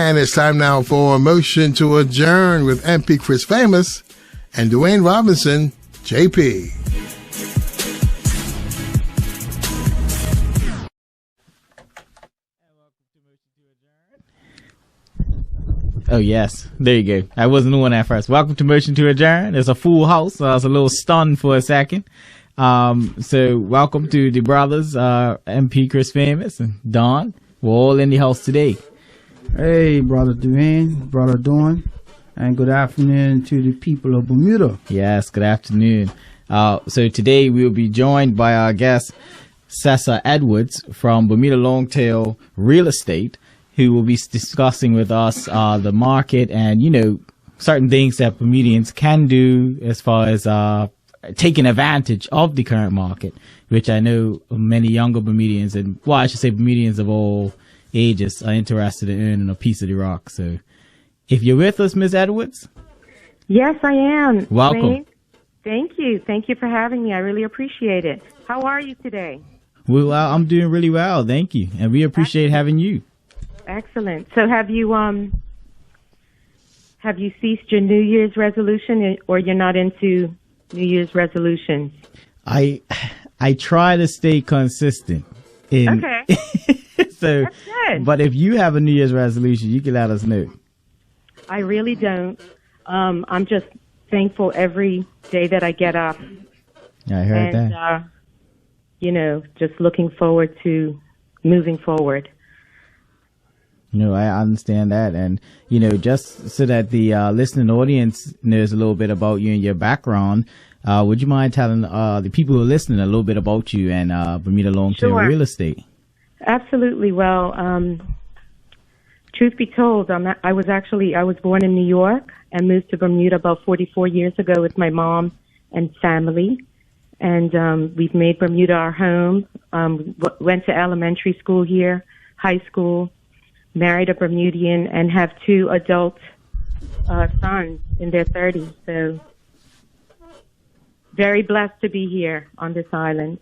And it's time now for a motion to adjourn with MP Chris Famous and Dwayne Robinson, JP. Oh, yes. There you go. I wasn't the one at first. Welcome to Motion to Adjourn. It's a full house. I was a little stunned for a second. So welcome to the brothers, MP Chris Famous and Don. We're all in the house today. Hey, Brother Dwayne, Brother Dawn, and good afternoon to the people of Bermuda. Yes, good afternoon. So today we'll be joined by our guest, Cesa Edwards from Bermuda Longtail Real Estate, who will be discussing with us the market and, you know, certain things that Bermudians can do as far as taking advantage of the current market, which I know many younger Bermudians and, well, I should say Bermudians of all ages are interested in earning a piece of the rock. So if you're with us, Ms. Edwards. Yes, I am. Welcome. Wayne. Thank you. Thank you for having me. I really appreciate it. How are you today? Well, I'm doing really well. Thank you. And we appreciate having you. Excellent. So have you ceased your New Year's resolution, or you're not into New Year's resolutions? I try to stay consistent. Okay. So, that's good. But if you have a New Year's resolution, you can let us know. I really don't. I'm just thankful every day that I get up. I heard that. You know, just looking forward to moving forward. No, I understand that. And, you know, just so that the listening audience knows a little bit about you and your background, would you mind telling the people who are listening a little bit about you and Bermuda Longtail Real Estate? Absolutely. Well, truth be told, I was born in New York and moved to Bermuda about 44 years ago with my mom and family. And we've made Bermuda our home. Went to elementary school here, high school, married a Bermudian, and have two adult sons in their 30s. So very blessed to be here on this island.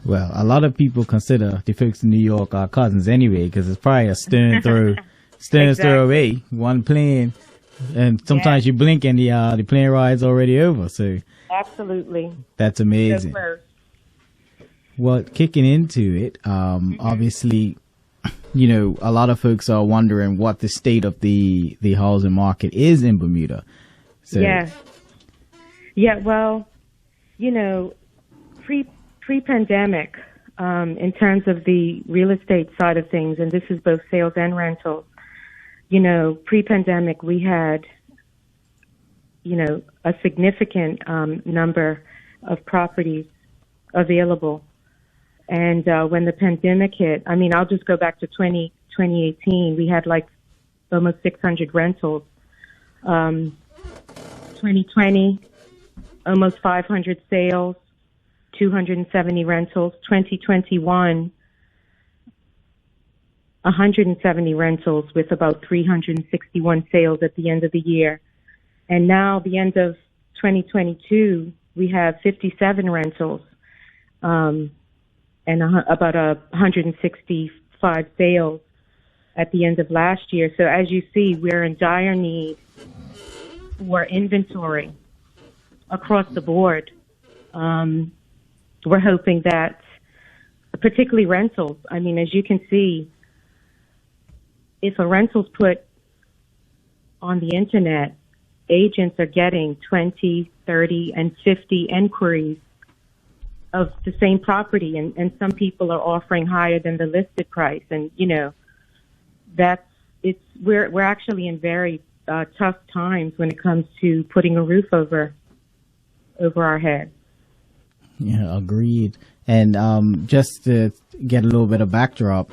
Well, a lot of people consider the folks in New York our cousins anyway, because it's probably a stone throw away, one plane, and sometimes you blink and the plane ride's already over. So absolutely, that's amazing. So well, kicking into it, obviously, you know, a lot of folks are wondering what the state of the housing market is in Bermuda. So, yeah. Well, you know, pre-pandemic, in terms of the real estate side of things, and this is both sales and rentals, you know, pre-pandemic we had, you know, a significant number of properties available. And when the pandemic hit, I mean, I'll just go back to 2018. We had like almost 600 rentals. 2020, almost 500 sales. 270 rentals. 2021, 170 rentals with about 361 sales at the end of the year. And now, the end of 2022, we have 57 rentals and about 165 sales at the end of last year. So as you see, we're in dire need for inventory across the board. We're hoping that, particularly rentals, I mean, as you can see, if a rental's put on the internet, agents are getting 20, 30, and 50 inquiries of the same property, and some people are offering higher than the listed price. And, you know, we're actually in very tough times when it comes to putting a roof over our heads. Yeah, agreed. And just to get a little bit of backdrop,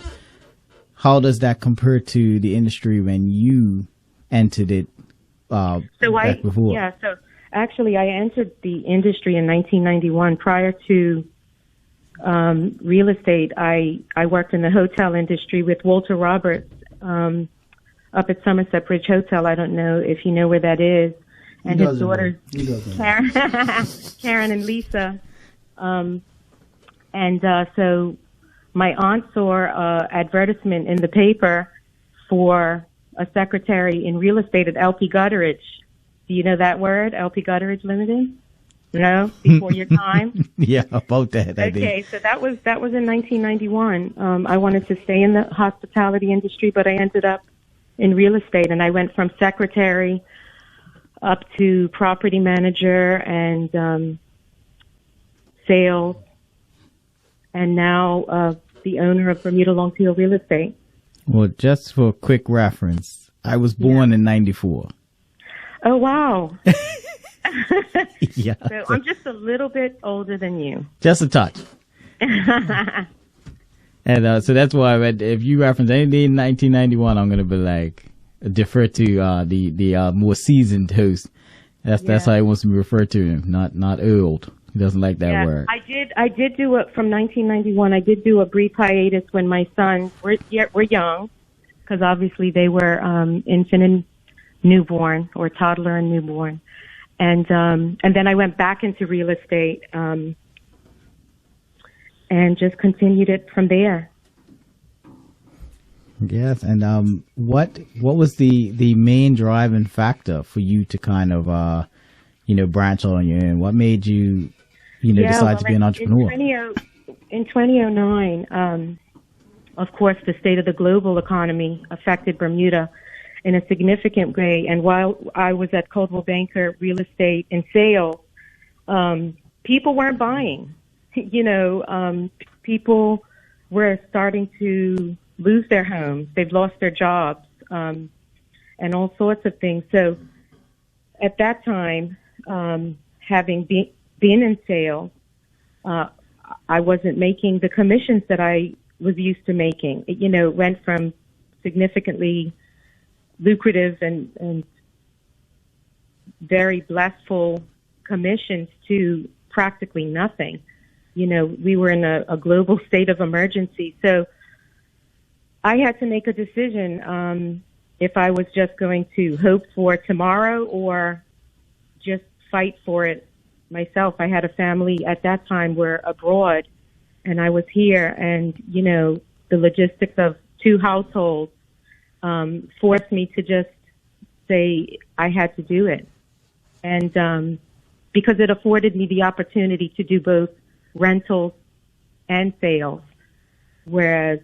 how does that compare to the industry when you entered it back before? Yeah, so actually I entered the industry in 1991. Prior to real estate, I worked in the hotel industry with Walter Roberts up at Somerset Bridge Hotel. I don't know if you know where that is. And his daughters, Karen and Lisa. So my aunt saw advertisement in the paper for a secretary in real estate at LP Gutteridge. Do you know that word, LP Gutteridge Limited? No, before your time. Yeah, about that. Okay, so that was in 1991. I wanted to stay in the hospitality industry, but I ended up in real estate, and I went from secretary up to property manager and sales, and now the owner of Bermuda Longtail Real Estate. Well, just for quick reference, I was born in 94. Oh, wow. Yeah. So I'm just a little bit older than you. Just a touch. And so that's why if you reference anything in 1991, I'm going to be like, defer to the more seasoned host. That's how he wants to be referred to him, not old. He doesn't like that word. I did do it from 1991. I did do a brief hiatus when my sons were young, because obviously they were infant and newborn, or toddler and newborn, and then I went back into real estate and just continued it from there. Yes, and what was the main driving factor for you to kind of branch on your own? What made you decide to be an entrepreneur? In 2009, of course, the state of the global economy affected Bermuda in a significant way. And while I was at Coldwell Banker Real Estate and Sales, people weren't buying. People were starting to lose their homes. They've lost their jobs, and all sorts of things. So at that time, having been in sales, I wasn't making the commissions that I was used to making. It went from significantly lucrative and very blissful commissions to practically nothing. We were in a global state of emergency. So I had to make a decision if I was just going to hope for tomorrow or just fight for it myself. I had a family at that time were abroad, and I was here, and the logistics of two households forced me to just say I had to do it, and because it afforded me the opportunity to do both rentals and sales, whereas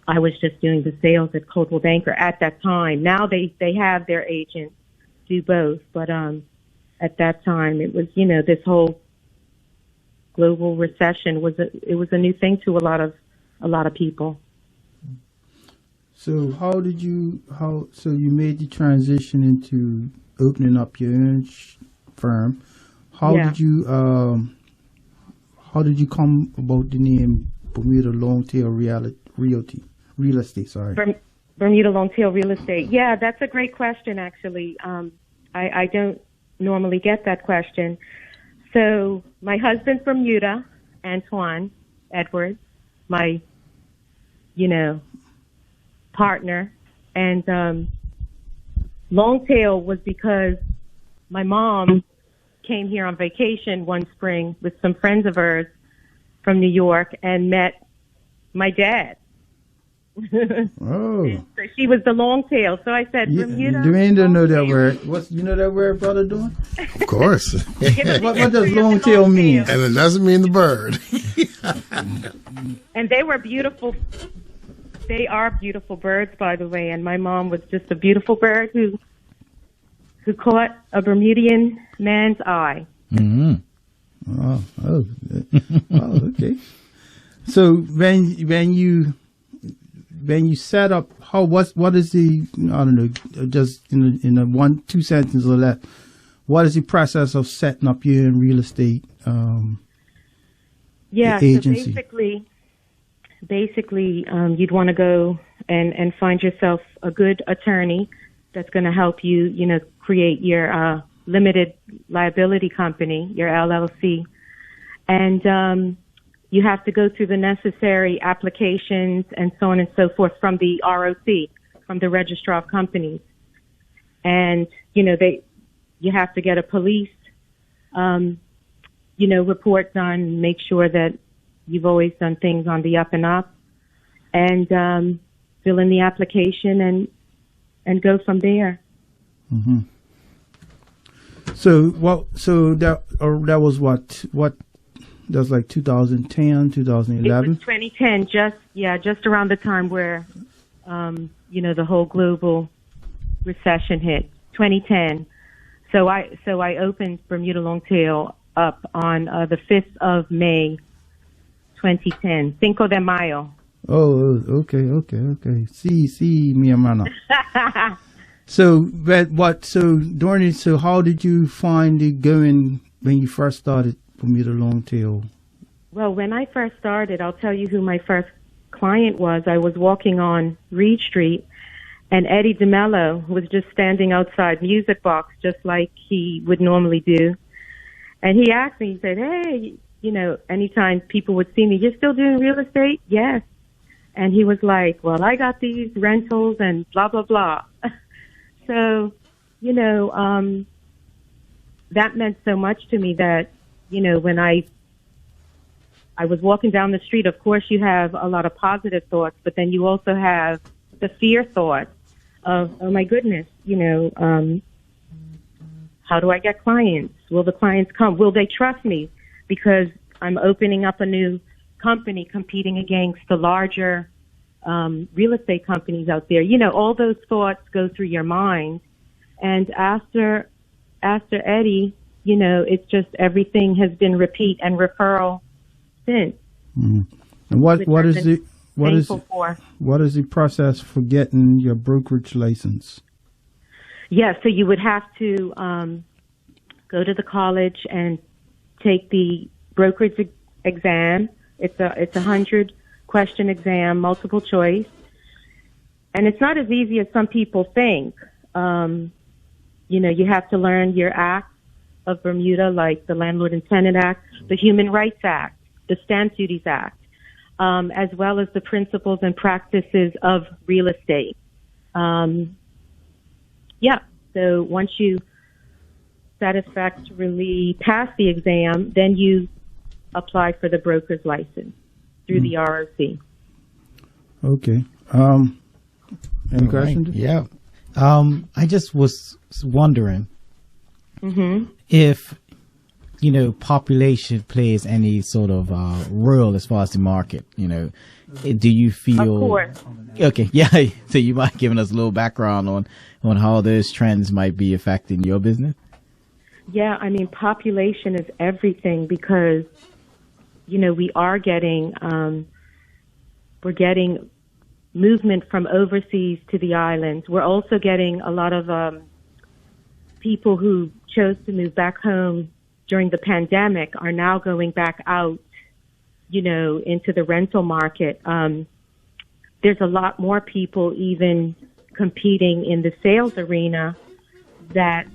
I was just doing the sales at Coldwell Banker at that time. Now they have their agents do both, but at that time it was this whole global recession was a new thing to a lot of people. So so you made the transition into opening up your own firm. How did you come about the name Bermuda Longtail Real Estate? Sorry. Bermuda Longtail Real Estate. Yeah, that's a great question, actually. I don't normally get that question. So my husband's Bermuda, Antoine Edwards, my, partner. And Longtail was because my mom came here on vacation one spring with some friends of hers from New York and met my dad. Oh. So she was the Longtail. So I said, Bermuda. Dwayne don't know that word. You know that word, brother, doing? Of course. What does longtail mean? And it doesn't mean the bird. And they were beautiful. They are beautiful birds, by the way. And my mom was just a beautiful bird who caught a Bermudian man's eye. Mm-hmm. Oh, okay. So when you set up, what is the, I don't know, just in a 1-2 sentences or less, what is the process of setting up your own real estate agency? So basically, you'd want to go and find yourself a good attorney that's going to help you, create your limited liability company, your LLC, and you have to go through the necessary applications and so on and so forth from the ROC, from the Registrar of Companies. And, you have to get a police, report done, make sure that you've always done things on the up and up. And fill in the application and go from there. Mm-hmm. So that was what that was like 2010, 2011. It was 2010, just around the time where the whole global recession hit. 2010. So I opened Bermuda Longtail up on the 5th of May, 2010. Cinco de Mayo. Oh, okay. Sí, mi hermano. So how did you find it going when you first started Bermuda Longtail? Well, when I first started, I'll tell you who my first client was. I was walking on Reed Street, and Eddie DeMello was just standing outside Music Box, just like he would normally do. And he asked me, he said, hey, anytime people would see me, you're still doing real estate? Yes. And he was like, well, I got these rentals and blah, blah, blah. So, that meant so much to me that, when I was walking down the street, of course you have a lot of positive thoughts, but then you also have the fear thoughts of, oh my goodness, how do I get clients? Will the clients come? Will they trust me? Because I'm opening up a new company competing against the larger real estate companies out there. All those thoughts go through your mind. And after Eddie, it's just everything has been repeat and referral since. Mm. And what is the process for getting your brokerage license? Yeah, so you would have to go to the college and take the brokerage exam. It's a 100-question exam, multiple choice, and it's not as easy as some people think. You have to learn your acts of Bermuda, like the Landlord and Tenant Act, the Human Rights Act, the Stamp Duties Act, as well as the principles and practices of real estate. So once you satisfactorily pass the exam, then you apply for the broker's license through the ROC. Okay. Any questions? Yeah. I just was wondering if, population plays any sort of role as far as the market. Do you feel? Of course. Okay, yeah. So you might give us a little background on how those trends might be affecting your business. Yeah, I mean, population is everything because, we are getting, we're getting movement from overseas to the islands. We're also getting a lot of people who chose to move back home during the pandemic are now going back out, into the rental market. There's a lot more people even competing in the sales arena that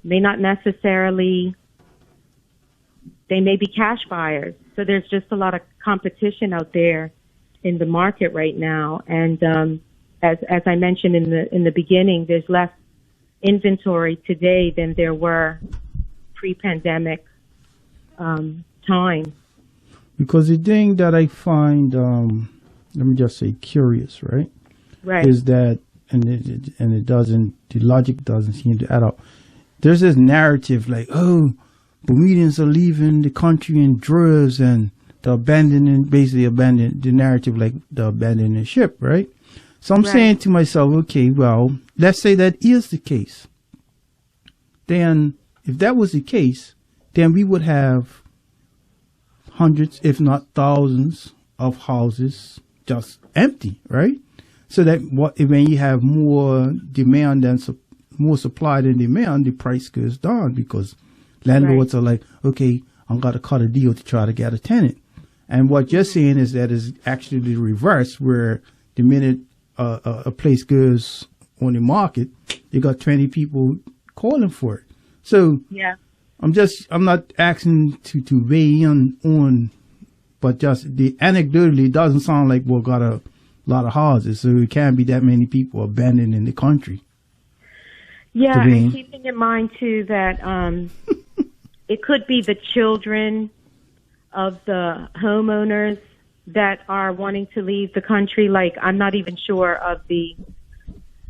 may not necessarily, they may be cash buyers. So there's just a lot of competition out there in the market right now. And as I mentioned in the beginning, there's less inventory today than there were pre-pandemic time. Because the thing that I find, let me just say, curious, right? Right. Is that, it doesn't, the logic doesn't seem to add up. There's this narrative like, oh, Bermudians are leaving the country in droves and they're basically abandoning the narrative like they're abandoning the ship, right? So I'm saying to myself, okay, well, let's say that is the case. Then if that was the case, then we would have hundreds, if not thousands, of houses just empty, right? So that when you have more demand than more supply than demand, the price goes down because landlords are like, okay, I'm going to cut a deal to try to get a tenant. And what you're saying is that is actually the reverse, where the minute a place goes on the market, you got 20 people calling for it. So yeah. I'm not asking to weigh in on, but just the anecdotally doesn't sound like we've got a lot of houses, so it can't be that many people abandoning the country. Yeah, and keeping in mind too that it could be the children of the homeowners that are wanting to leave the country. Like, I'm not even sure of the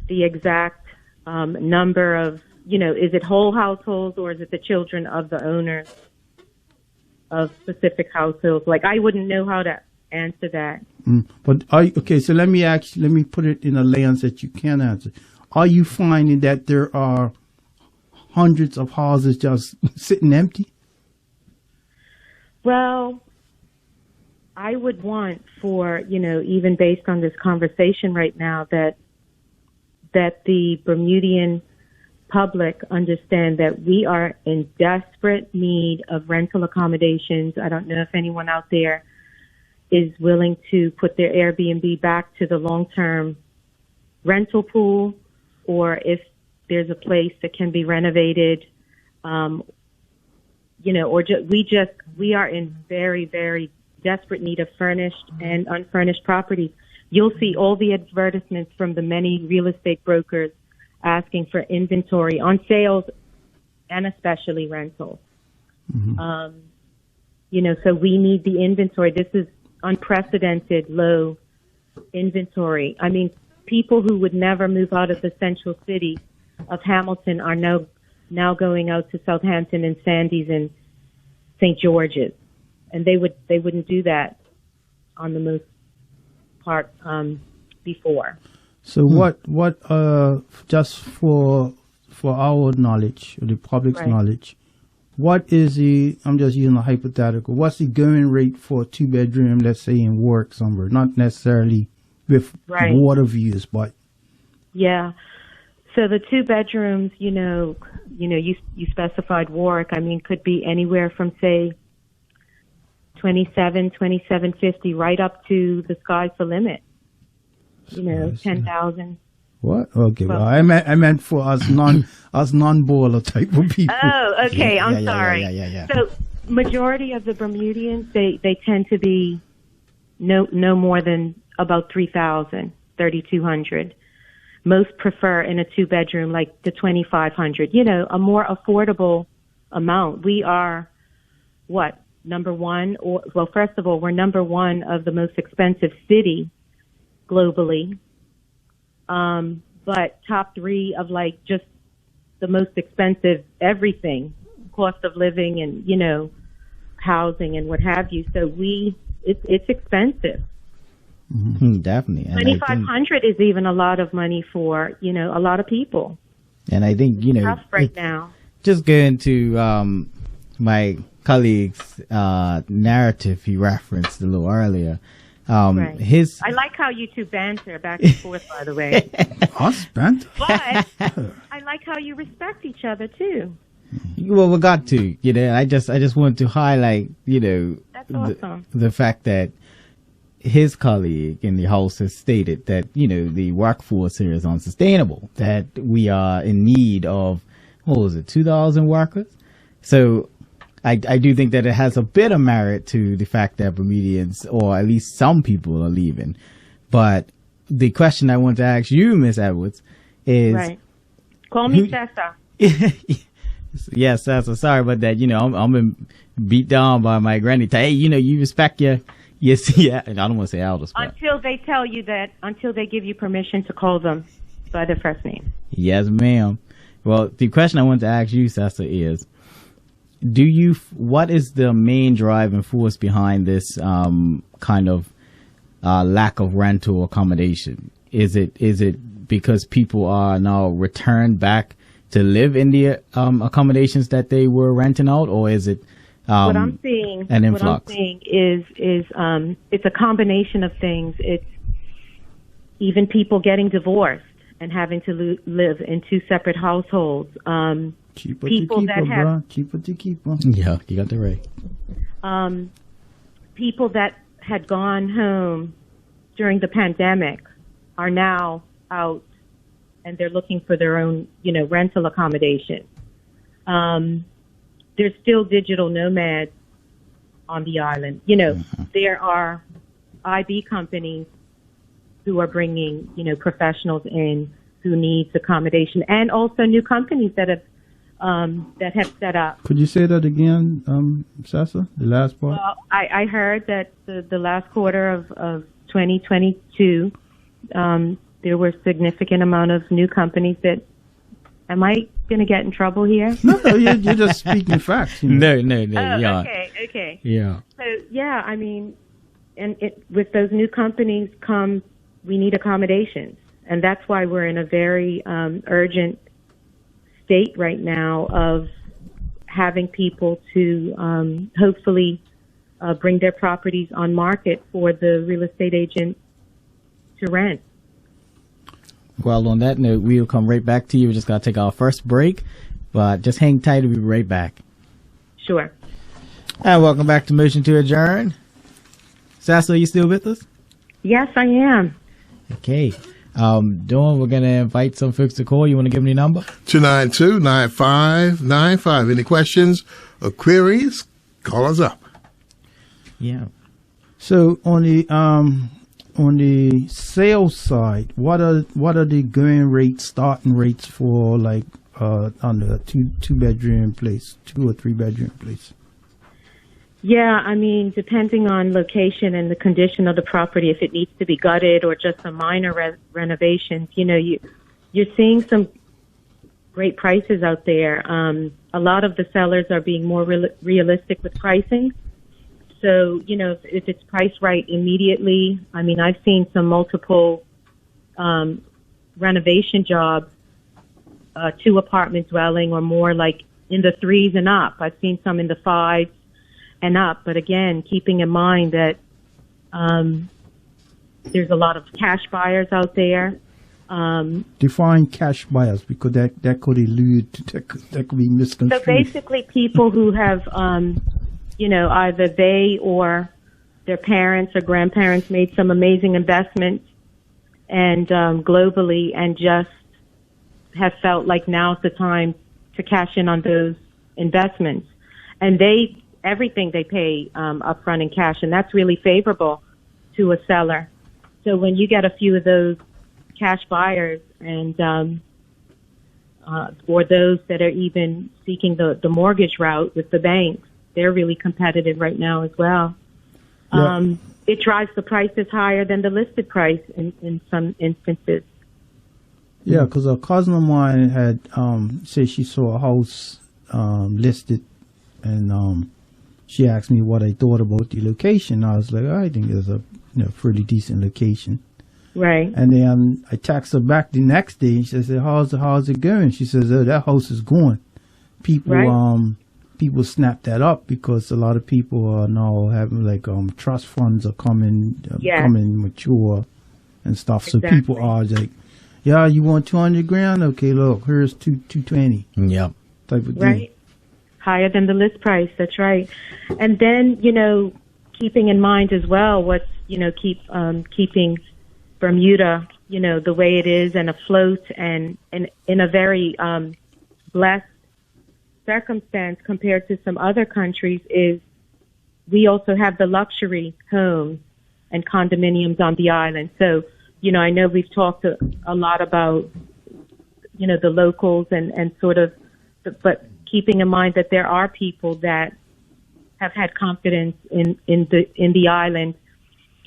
exact number of, is it whole households or is it the children of the owners of specific households? Like, I wouldn't know how to answer that. But okay, so let me put it in a lens that you can answer. Are you finding that there are hundreds of houses just sitting empty? Well, I would want for, even based on this conversation right now, that the Bermudian public understand that we are in desperate need of rental accommodations. I don't know if anyone out there is willing to put their Airbnb back to the long-term rental pool, or if there's a place that can be renovated, we are in very, very desperate need of furnished and unfurnished properties. You'll see all the advertisements from the many real estate brokers asking for inventory on sales and especially rentals. Mm-hmm. So we need the inventory. This is unprecedented low inventory. I mean, people who would never move out of the central city of Hamilton are now going out to Southampton and Sandy's and St. George's, and they wouldn't do that on the most part before. So what just for our knowledge, or the public's knowledge, what is I'm just using a hypothetical, what's the going rate for a 2-bedroom, let's say in Warwick somewhere, not necessarily with water views, but. Yeah. So the 2 bedrooms, you specified Warwick, I mean, could be anywhere from, say, $27,50 right up to the sky's the limit. 10,000. What? Okay. Well, I meant for us non-boiler type of people. Oh, okay. I'm sorry. Yeah. So majority of the Bermudians, they tend to be no more than about 3,200. Most prefer in a 2-bedroom, like the 2,500. A more affordable amount. We are number one? First of all, we're number one of the most expensive city globally. But top 3 of just the most expensive everything, cost of living and, housing and what have you. So it's expensive. Mm-hmm, definitely. 2,500 is even a lot of money for, a lot of people. And I think, tough right now. Just going to, my colleague's, narrative he referenced a little earlier. Right. I like how you two banter back and forth, by the way. Us banter? But I like how you respect each other, too. Well, we got to, I just want to highlight, That's awesome. the fact that his colleague in the House has stated that, the workforce here is unsustainable, that we are in need of, 2,000 workers? So I do think that it has a bit of merit to the fact that Bermudians, or at least some people, are leaving. But the question I want to ask you, Miss Edwards, is... Right. Call me Cesa. Yes, Cesa. Sorry about that. I'm been beat down by my granny. Hey, you respect your I don't want to say elders. Until they tell you that, until they give you permission to call them by their first name. Yes, ma'am. Well, the question I want to ask you, Cesa, is... what is the main driving force behind this kind of lack of rental accommodation? Is it because people are now returned back to live in the accommodations that they were renting out, or is it what I'm seeing? An influx? What I'm seeing is it's a combination of things. It's even people getting divorced and having to live in 2 separate households. Cheaper to keep her. Yeah, you got that right. People that had gone home during the pandemic are now out, and they're looking for their own, rental accommodation. There's still digital nomads on the island. There are IB companies who are bringing, professionals in who needs accommodation, and also new companies that have that have set up. Could you say that again, Cesa? The last part? Well, I heard that the last quarter of 2022, there were significant amount of new companies that. Am I going to get in trouble here? No, you're just speaking facts. You know? No. Oh, Yeah. Okay. Yeah. So, yeah, I mean, with those new companies we need accommodations. And that's why we're in a very urgent state right now of having people to hopefully bring their properties on market for the real estate agent to rent. Well, on that note, we'll come right back to you. We're just going to take our first break, but just hang tight. We'll be right back. Sure. And welcome back to Motion to Adjourn. Cesa, are you still with us? Yes, I am. Okay. Dawn, we're going to invite some folks to call. You want to give me a number? 292-9595. Any questions or queries? Call us up. Yeah. So on the sales side, what are the going rates, starting rates for like on the two bedroom place, 2 or 3 bedroom place? Yeah, I mean, depending on location and the condition of the property, if it needs to be gutted or just some minor renovations, you're seeing some great prices out there. A lot of the sellers are being more realistic with pricing. So, if it's priced right immediately, I mean, I've seen some multiple renovation jobs, 2 apartment dwelling or more, like in the 3s and up. I've seen some in the 5s and up. But again, keeping in mind that there's a lot of cash buyers out there. Define cash buyers, because that could elude, that could be misconstrued. So basically people who have, either they or their parents or grandparents made some amazing investments and globally, and just have felt like now's the time to cash in on those investments. And everything they pay upfront in cash, and that's really favorable to a seller. So when you get a few of those cash buyers and or those that are even seeking the mortgage route with the banks, they're really competitive right now as well. Yeah. It drives the prices higher than the listed price in some instances. Yeah, because a cousin of mine had said she saw a house listed, and she asked me what I thought about the location. I was like, I think it's a pretty decent location. Right. And then I texted her back the next day. She said, how's it going? She says, oh, that house is going. People people snap that up because a lot of people are now having trust funds are coming mature and stuff. So people are like, yeah, you want 200 grand? Okay, look, here's 220. Yep. Type of thing. Right. Higher than the list price. That's right. And then, keeping in mind as well what's, keeping Bermuda, the way it is and afloat and in a very blessed circumstance compared to some other countries is we also have the luxury homes and condominiums on the island. So, I know we've talked a lot about, the locals and sort of, but keeping in mind that there are people that have had confidence in the island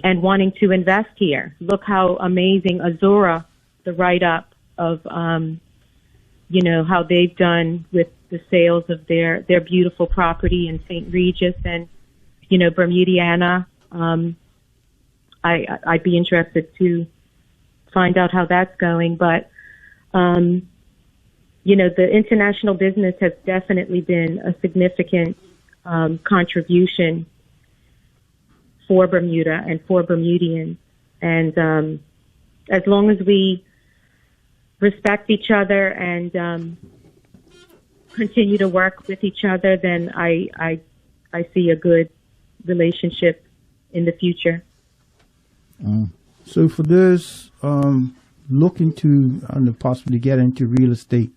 and wanting to invest here. Look how amazing Azura, the write-up of, how they've done with the sales of their beautiful property in St. Regis and, Bermudiana. I'd be interested to find out how that's going. But, the international business has definitely been a significant contribution for Bermuda and for Bermudians. And as long as we respect each other and continue to work with each other, then I see a good relationship in the future. So for those looking to possibly get into real estate,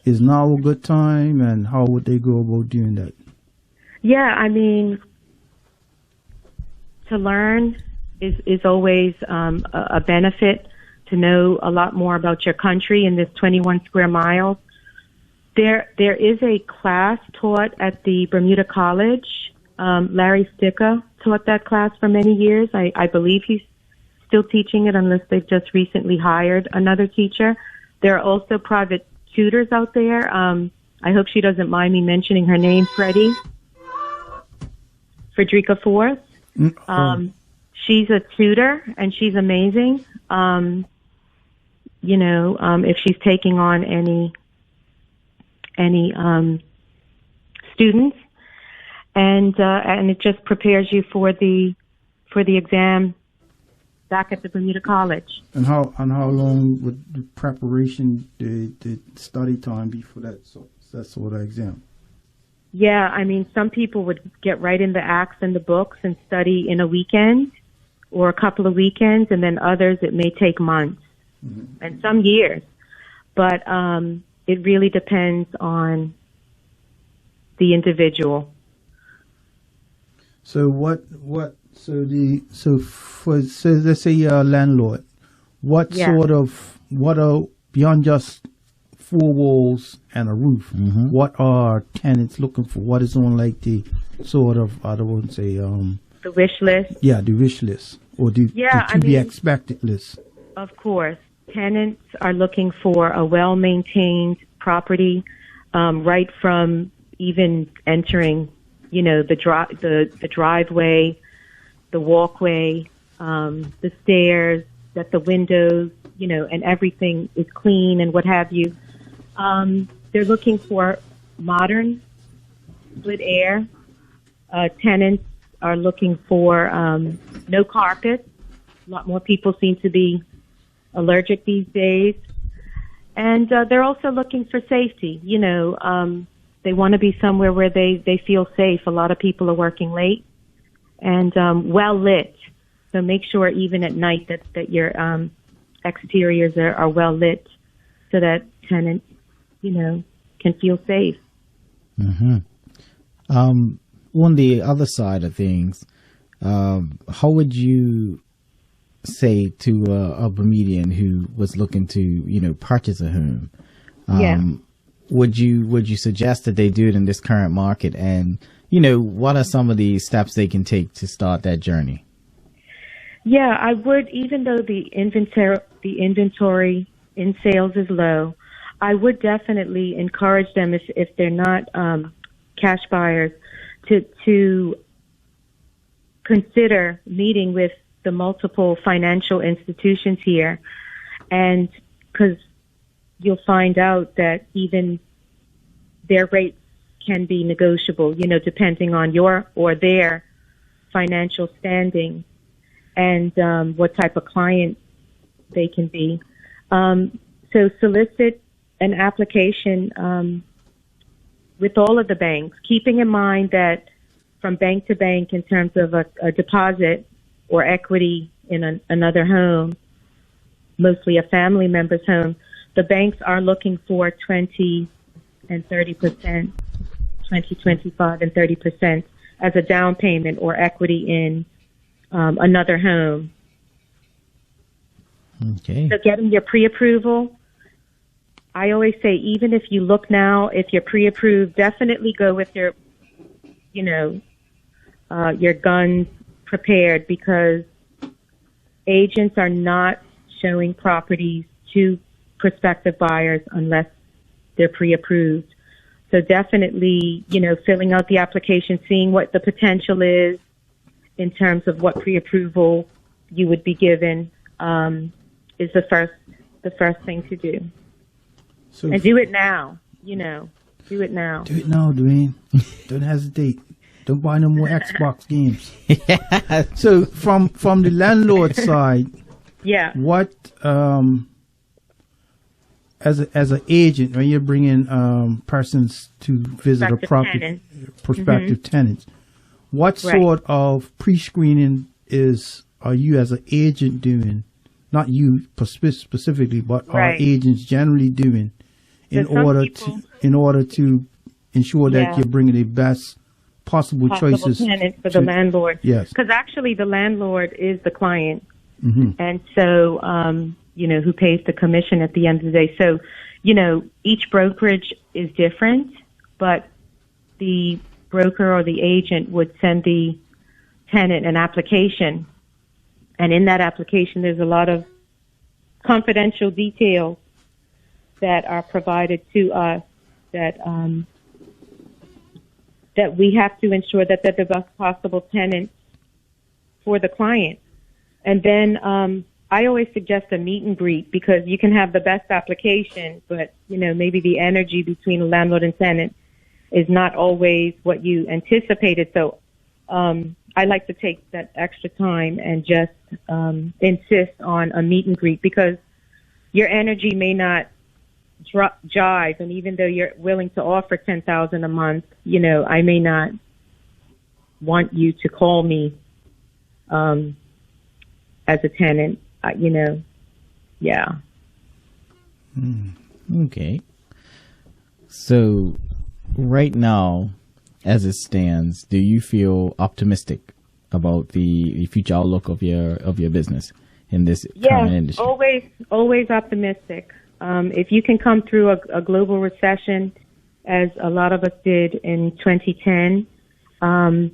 is now a good time, and how would they go about doing that? Yeah, I mean, to learn is always a benefit, to know a lot more about your country in this 21 square miles. There is a class taught at the Bermuda College. Larry Sticka taught that class for many years. I believe he's still teaching it unless they've just recently hired another teacher. There are also private tutors out there. I hope she doesn't mind me mentioning her name, Frederica Forth. She's a tutor, and she's amazing. If she's taking on any students, and it just prepares you for the exam back at the Bermuda College. And how long would the preparation, the study time be for that sort of exam? Yeah, I mean, some people would get right in the acts and the books and study in a weekend or a couple of weekends, and then others it may take months and some years. But it really depends on the individual. So let's say you're a landlord, what are, beyond just four walls and a roof, what are tenants looking for? What is on like the sort of, I don't want to say, the wish list? Yeah, the wish list, or the be expected list. Of course. Tenants are looking for a well-maintained property, right from even entering, the driveway, the walkway, the stairs, that the windows, and everything is clean and what have you. They're looking for modern split air. Tenants are looking for no carpet. A lot more people seem to be allergic these days. And they're also looking for safety. They want to be somewhere where they feel safe. A lot of people are working late and well lit. So make sure even at night that your exteriors are well lit so that tenants, can feel safe. On the other side of things, how would you say to a Bermudian who was looking to, purchase a home? Would you suggest that they do it in this current market? And, what are some of the steps they can take to start that journey? Yeah, I would, even though the inventory in sales is low, I would definitely encourage them if they're not cash buyers to consider meeting with the multiple financial institutions here, and because you'll find out that even their rates can be negotiable, depending on your or their financial standing and what type of client they can be. So solicit an application with all of the banks, keeping in mind that from bank to bank in terms of a deposit or equity in another home, mostly a family member's home, the banks are looking for 20 and 30%, 20, 25 and 30% as a down payment or equity in another home. Okay. So getting your pre-approval, I always say, even if you look now, if you're pre-approved, definitely go with your guns prepared, because agents are not showing properties to prospective buyers unless they're pre-approved. So definitely, filling out the application, seeing what the potential is in terms of what pre-approval you would be given, is the first thing to do. So, and do it now, do it now. Do it now, Dwayne. Don't hesitate. Don't buy no more Xbox games. So from the landlord side, what as an agent, when you're bringing persons to visit a property, prospective tenants, what sort of pre-screening are you as an agent doing? Not you specifically, but are agents generally doing in order to ensure that you're bringing the best possible choices tenant for the landlord? Yes, because actually the landlord is the client, and so who pays the commission at the end of the day. So, each brokerage is different, but the broker or the agent would send the tenant an application. And in that application, there's a lot of confidential details that are provided to us that we have to ensure that they're the best possible tenant for the client. And then I always suggest a meet and greet, because you can have the best application, but, maybe the energy between a landlord and tenant is not always what you anticipated. So I like to take that extra time and just insist on a meet and greet, because your energy may not jive, and even though you're willing to offer $10,000 a month, I may not want you to call me as a tenant, yeah. Okay. So right now, as it stands, do you feel optimistic about the future outlook of your business in this current industry? Always optimistic. If you can come through a global recession, as a lot of us did in 2010, to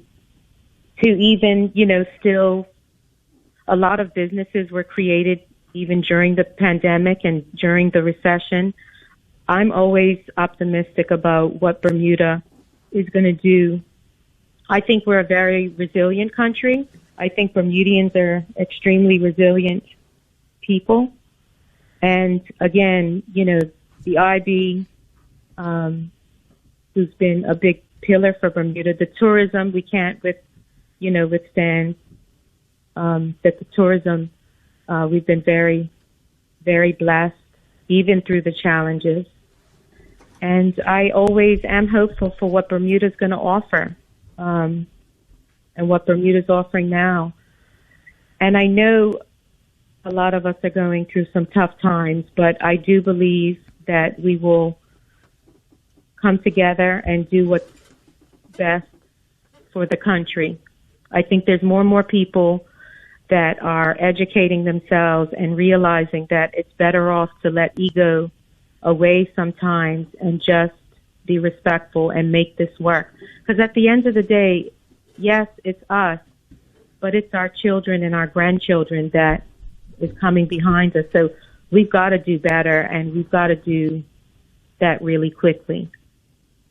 even, still a lot of businesses were created even during the pandemic and during the recession. I'm always optimistic about what Bermuda is going to do. I think we're a very resilient country. I think Bermudians are extremely resilient people. And again, the IB, who's been a big pillar for Bermuda, the tourism, we can't withstand that the tourism, we've been very, very blessed, even through the challenges. And I always am hopeful for what Bermuda's going to offer, and what Bermuda's offering now. And I know a lot of us are going through some tough times, but I do believe that we will come together and do what's best for the country. I think there's more and more people that are educating themselves and realizing that it's better off to let ego away sometimes and just be respectful and make this work. Because at the end of the day, yes, it's us, but it's our children and our grandchildren that is coming behind us. So we've got to do better, and we've got to do that really quickly.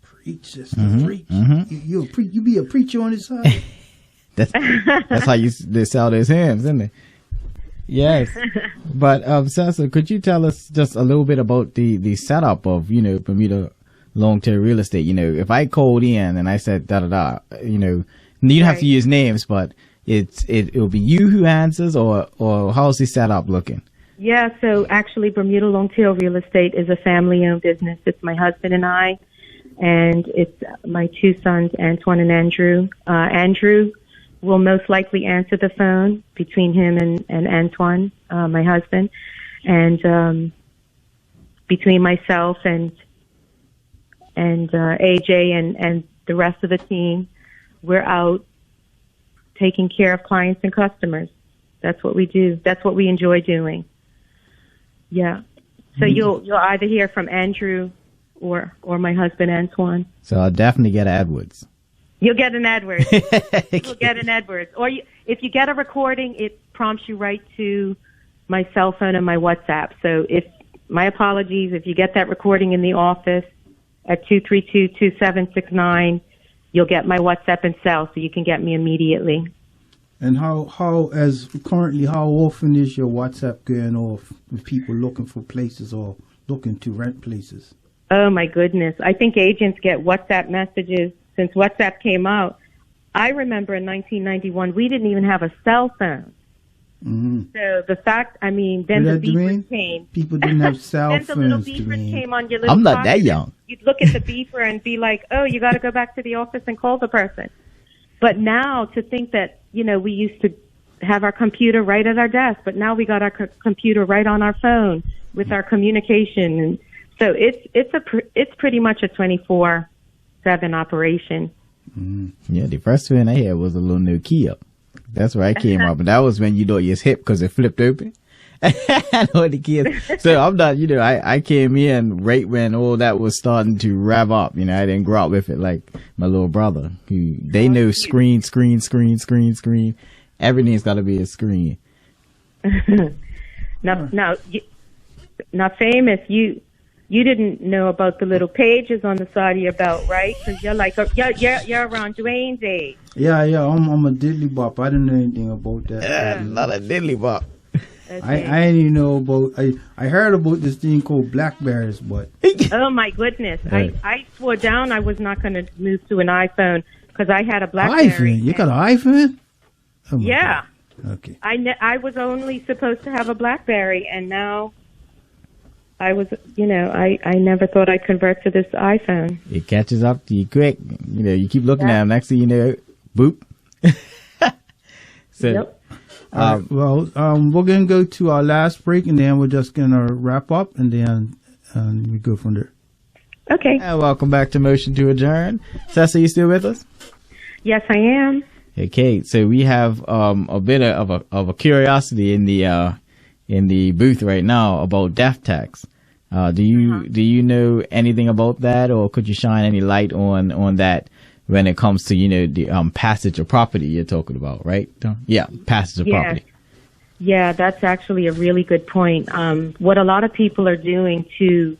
Preach, sister, preach. You be a preacher on this side. That's how they sell those hymns, isn't it? Yes. But Cesa, could you tell us just a little bit about the setup of Bermuda long-term real estate? If I called in and I said da da da, you don't have to use names, but it'll be you who answers, or how's the setup looking? Yeah, so actually Bermuda Long-Tail Real Estate is a family-owned business. It's my husband and I, and it's my two sons, Antoine and Andrew. Andrew will most likely answer the phone between him and Antoine, my husband. And between myself and AJ and the rest of the team, we're out taking care of clients and customers. That's what we do. That's what we enjoy doing. Yeah. So you'll either hear from Andrew or my husband Antoine. So I'll definitely get Edwards. You'll get an Edwards. You'll get an Edwards. Or if you get a recording, it prompts you right to my cell phone and my WhatsApp. So my apologies, if you get that recording in the office at 232-2769, you'll get my WhatsApp and cell, so you can get me immediately. And how often is your WhatsApp going off with people looking for places or looking to rent places? Oh my goodness. I think agents get WhatsApp messages since WhatsApp came out. I remember in 1991, we didn't even have a cell phone. Mm-hmm. So the fact, then the beepers came. People didn't have cell phones. Then the little beepers came on your little I'm not that young. You'd look at the beeper and be like, oh, you got to go back to the office and call the person. But now to think that, we used to have our computer right at our desk, but now we got our computer right on our phone with our communication. And so it's pretty much a 24/7 operation. Mm-hmm. Yeah, the first one I had was a little Nokia. That's where I came up, but that was when you know it's hip because it flipped open. I know the kids. So I'm not, I came in right when all that was starting to rev up. I didn't grow up with it like my little brother, who they know screen. Everything's got to be a screen. Now, famous. You didn't know about the little pages on the side of your belt, right? Because you're like you're around Dwayne's age. Yeah. I'm a diddly bop. I didn't know anything about that. Not a diddly bop. I didn't even know about. I heard about this thing called Blackberries, but oh my goodness! Right. I swore down I was not going to move to an iPhone because I had a BlackBerry. iPhone? You got an iPhone? Oh my Yeah. God. Okay. I was only supposed to have a BlackBerry, and now I was, I never thought I'd convert to this iPhone. It catches up to you quick. You keep looking at them. Next thing you know, boop. So. Yep. We're going to go to our last break, and then we're just going to wrap up, and then we go from there. Okay. And welcome back to Motion to Adjourn. Cesa, you still with us? Yes, I am. Okay, so we have a bit of a curiosity in the booth right now about death tax. Do you know anything about that, or could you shine any light on that when it comes to the passage of property you're talking about, right? Yeah, passage of property. Yeah, that's actually a really good point. What a lot of people are doing to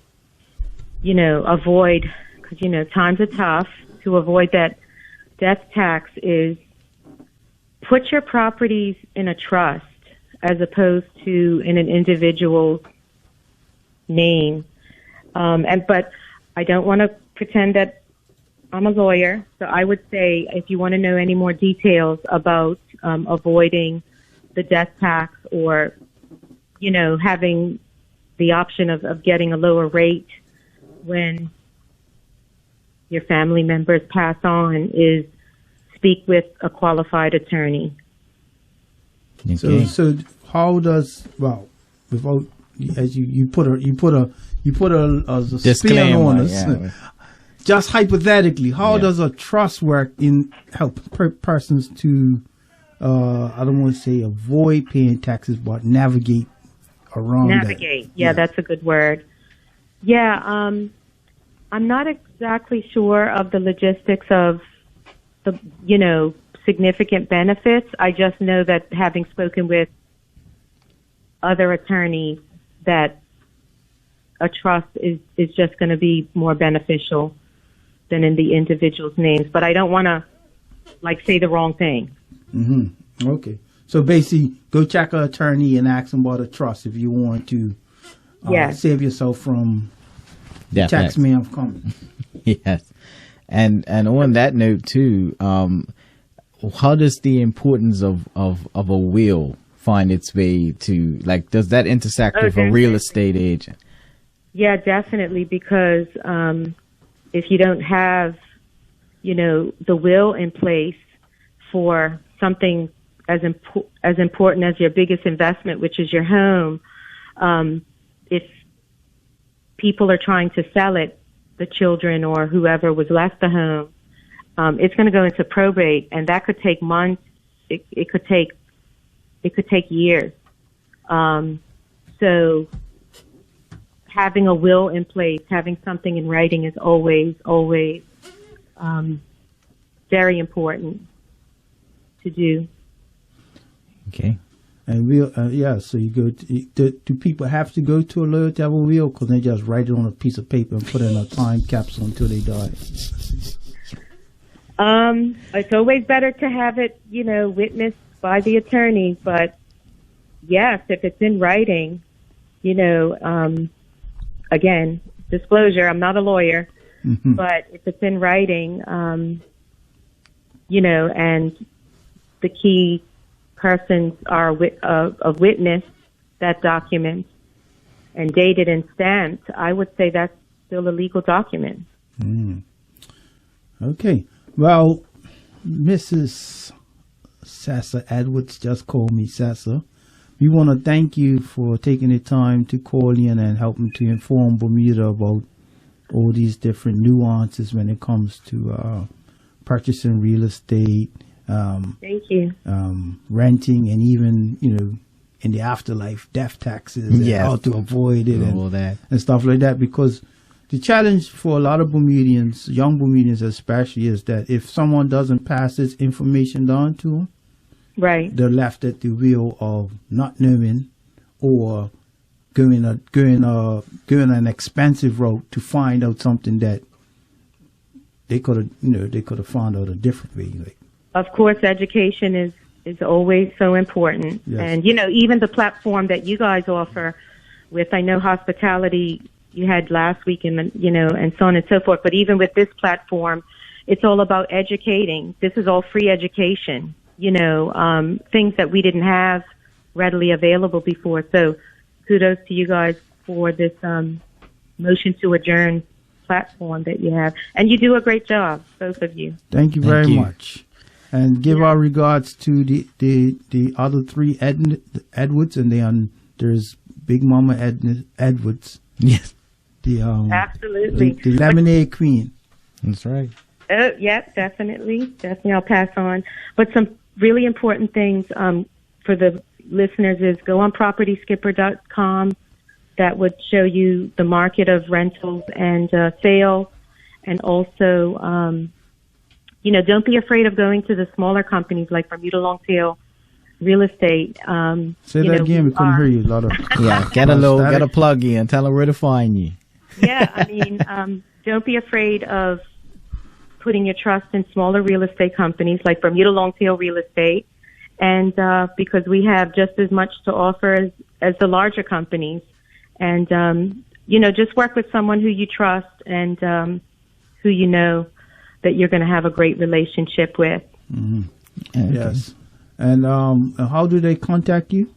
avoid, because times are tough, to avoid that death tax is put your properties in a trust as opposed to in an individual's name. But I don't want to pretend that I'm a lawyer, so I would say if you want to know any more details about avoiding the death tax or, having the option of getting a lower rate when your family members pass on, is speak with a qualified attorney. Okay. So how does without as you put a spin on us? Yeah. Just hypothetically, how does a trust work in help persons to I don't want to say avoid paying taxes, but navigate around Navigate. that? Yeah, that's a good word. Yeah, I'm not exactly sure of the logistics of the significant benefits. I just know that having spoken with other attorneys that a trust is just going to be more beneficial than in the individual's names. But I don't want to say the wrong thing. Mm-hmm. Okay. So basically, go check an attorney and ask them about a trust if you want to save yourself from tax man coming. Yes. And on that note too, how does the importance of a will find its way to, does that intersect with a real estate agent? Yeah, definitely, because if you don't have, the will in place for something as important as your biggest investment, which is your home, if people are trying to sell it, the children or whoever was left the home, it's going to go into probate, and that could take months. It could take years. So having a will in place, having something in writing is always very important to do. Okay. And so you go do people have to go to a lawyer to have a will, because they just write it on a piece of paper and put it in a time capsule until they die? It's always better to have it, witnessed by the attorney, but yes, if it's in writing, again, disclosure, I'm not a lawyer, Mm-hmm. but if it's in writing, and the key persons are a witness that document and dated and stamped, I would say that's still a legal document. Mm. Okay. Well, Mrs. Cesa Edwards, just call me Cesa. We want to thank you for taking the time to call in and helping to inform Bermuda about all these different nuances when it comes to purchasing real estate, Thank you. renting, and even in the afterlife, death taxes, and Yes. how to avoid it, All that. and stuff like that. Because the challenge for a lot of Bermudians, young Bermudians especially, is that if someone doesn't pass this information down to them, Right. they're left at the wheel of not knowing or going an expensive route to find out something that they could have found out a different way. Like, Of course, education is always so important. Yes. And, even the platform that you guys offer with, I know, hospitality you had last week and, and so on and so forth. But even with this platform, it's all about educating. This is all free education, things that we didn't have readily available before. So kudos to you guys for this motion to adjourn platform that you have. And you do a great job, both of you. thank you Thank very you. much. And give our regards to the other three Edwards, and there's Big Mama Edwards, Yes. the Absolutely. the lemonade queen. That's right. Oh, yeah, definitely. I'll pass on. But some really important things for the listeners is go on propertyskipper.com. That would show you the market of rentals and sales. And also, don't be afraid of going to the smaller companies like Bermuda Longtail Real Estate. Say that again. We couldn't hear you. A lot of Yeah. Get a plug in. Tell them where to find you. Yeah, I mean, don't be afraid of putting your trust in smaller real estate companies like Bermuda Longtail Real Estate, and because we have just as much to offer as the larger companies. And, just work with someone who you trust and who you know that you're going to have a great relationship with. Mm-hmm. Okay. Yes. And how do they contact you?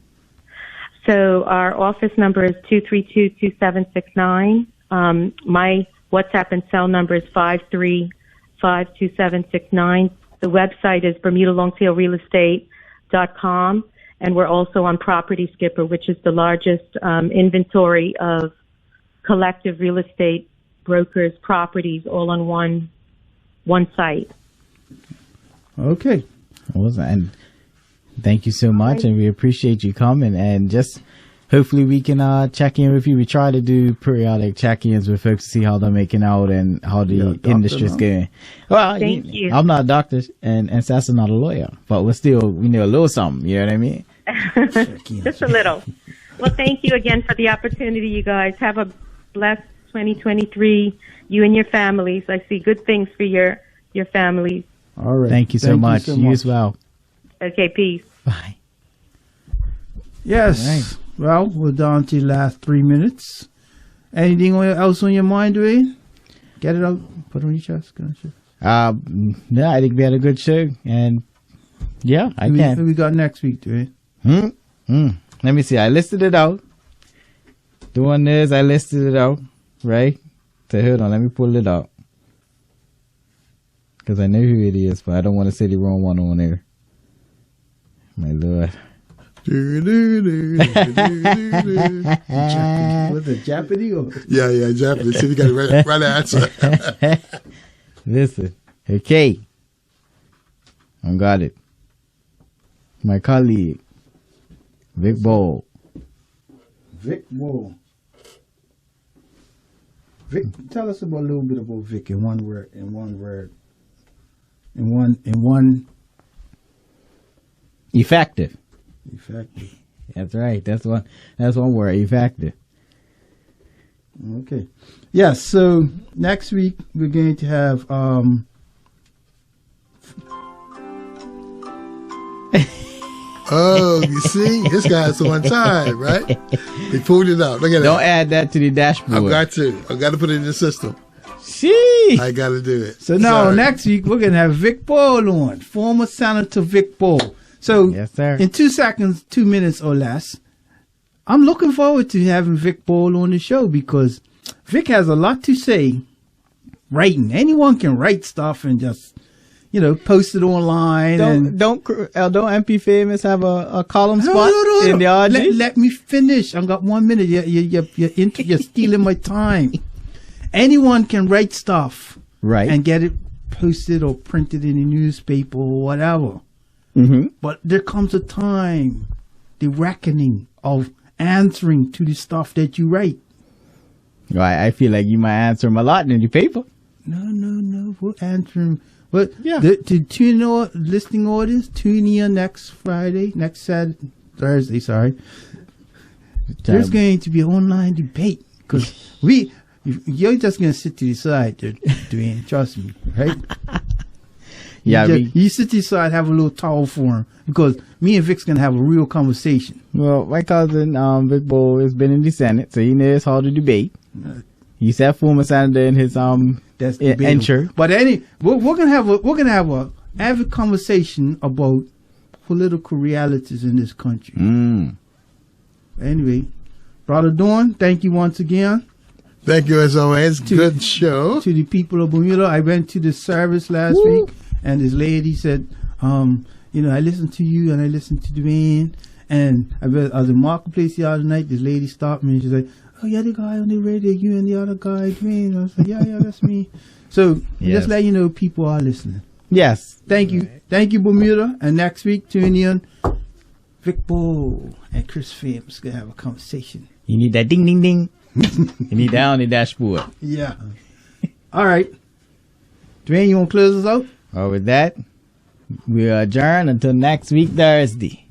So our office number is 232-2769. My WhatsApp and cell number is 5352769. The website is BermudaLongtailRealEstate.com, and we're also on Property Skipper, which is the largest inventory of collective real estate brokers' properties all on one site. Okay. Awesome. And thank you so much, and we appreciate you coming. And just hopefully we can check in with you. We try to do periodic check-ins with folks to see how they're making out and how the industry's going. Well, Thank you. I'm not a doctor, and Sasa's not a lawyer, but we know a little something. You know what I mean? Just a little. Well, thank you again for the opportunity, you guys. Have a blessed 2023, you and your families. I see good things for your families. All right. Thank you so much. You as well. Okay, peace. Bye. Yes. All right. Well, we're down to the last 3 minutes. Anything else on your mind, Dwayne? Get it out. Put it on your chest. No, I think we had a good show, and yeah, Who we got next week, Dwayne? Let me see. I listed it out. The one is I listed it out, right? So hold on, let me pull it out. Because I know who it is, but I don't want to say the wrong one on there. My Lord. Was it Japanese? Or? Yeah, Japanese. See, you got the right answer. Listen. Okay. I got it. My colleague, Vic Ball. Vic Ball. Vic, tell us about a little bit about Vic in one word. Effective. Effective. That's right. That's one word. Effective. Okay. Yes. So next week we're going to have Oh, you see? This guy has one time, right? He pulled it out. Look at Don't that. add that to the dashboard. I've got to put it in the system. Sheesh. I got to do it. So now Sorry. next week we're gonna have Vic Ball on, former Senator Vic Ball. So Yes, sir. in 2 seconds, 2 minutes or less, I'm looking forward to having Vic Ball on the show because Vic has a lot to say. Writing, anyone can write stuff and just post it online. Don't MP Famous have a column No, spot no. in the RG? Let me finish. I've got 1 minute. You're stealing my time. Anyone can write stuff, Right. and get it posted or printed in a newspaper or whatever. Mm-hmm. But there comes a time the reckoning of answering to the stuff that you write. Right. I feel like you might answer them a lot in your paper. No. We'll answer them. But Yeah. to tune in, listening audience, tune in next Thursday, sorry. There's going to be an online debate because you're just going to sit to the side, Dwayne. Trust me, right? Yeah. You sit to the side, have a little towel for him because me and Vic's going to have a real conversation. Well, my cousin, Vic Bo, has been in the Senate, so he knows how to debate. He's that former senator in his That's ensure. But we're gonna have a avid conversation about political realities in this country. Anyway, Brother Dawn, thank you once again. Thank you as always. Good show. To the people of Bermuda, I went to the service last week, and this lady said, I listened to you and I listened to Dwayne, and I was in Marketplace the other night. This lady stopped me and she's like, "Oh, you're the guy on the radio, you and the other guy, Dwayne." I was like, yeah, that's me. So just let you know, people are listening. Yes. Thank you, Bermuda. And next week, tune in. Vic Bull and Chris Famous gonna have a conversation. You need that ding, ding, ding. You need that on the dashboard. Yeah. All right. Dwayne, you want to close us out? Well, with that, we adjourn until next week, Thursday.